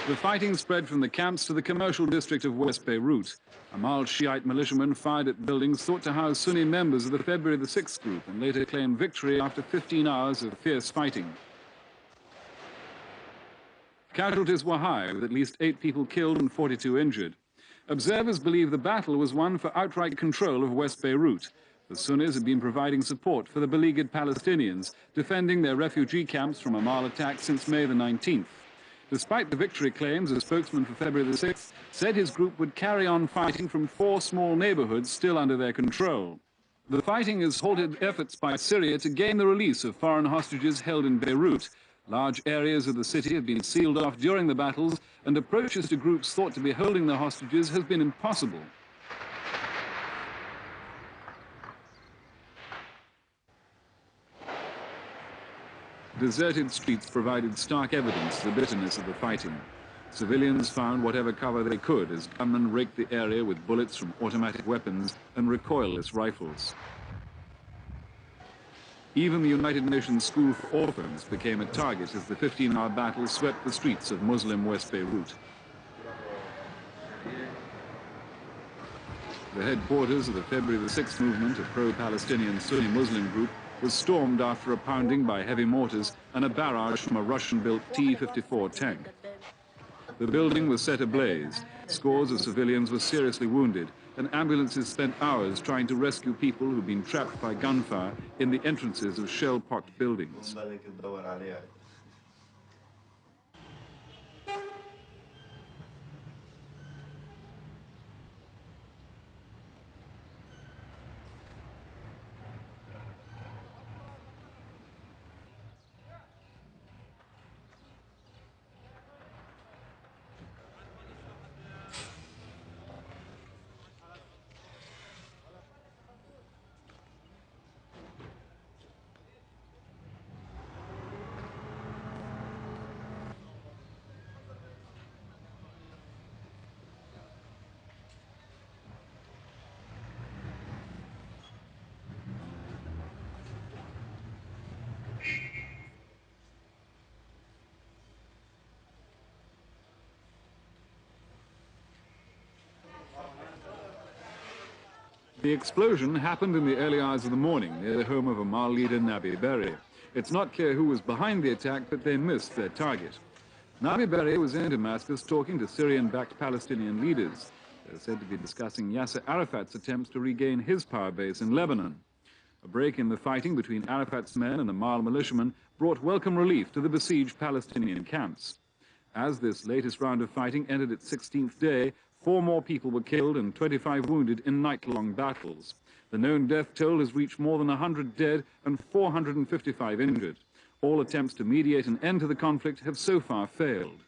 The fighting spread from the camps to the commercial district of West Beirut. Amal Shiite militiamen fired at buildings thought to house Sunni members of the February the 6th group and later claimed victory after 15 hours of fierce fighting. Casualties were high, with at least 8 people killed and 42 injured. Observers believe the battle was won for outright control of West Beirut. The Sunnis have been providing support for the beleaguered Palestinians, defending their refugee camps from Amal attacks since May the 19th. Despite the victory claims, a spokesman for February the 6th said his group would carry on fighting from 4 small neighborhoods still under their control. The fighting has halted efforts by Syria to gain the release of foreign hostages held in Beirut. Large areas of the city have been sealed off during the battles, and approaches to groups thought to be holding the hostages has been impossible. Deserted streets provided stark evidence of the bitterness of the fighting. Civilians found whatever cover they could as gunmen raked the area with bullets from automatic weapons and recoilless rifles. Even the United Nations School for Orphans became a target as the 15-hour battle swept the streets of Muslim West Beirut. The headquarters of the February the 6th movement, a pro-Palestinian Sunni Muslim group, was stormed after a pounding by heavy mortars and a barrage from a Russian-built T-54 tank. The building was set ablaze. Scores of civilians were seriously wounded, and ambulances spent hours trying to rescue people who'd been trapped by gunfire in the entrances of shell-pocked buildings. The explosion happened in the early hours of the morning near the home of Amal leader Nabih Berri. It's not clear who was behind the attack, but they missed their target. Nabih Berri was in Damascus talking to Syrian-backed Palestinian leaders. They're said to be discussing Yasser Arafat's attempts to regain his power base in Lebanon. A break in the fighting between Arafat's men and Amal militiamen brought welcome relief to the besieged Palestinian camps. As this latest round of fighting entered its 16th day, 4 more people were killed and 25 wounded in night-long battles. The known death toll has reached more than 100 dead and 455 injured. All attempts to mediate an end to the conflict have so far failed.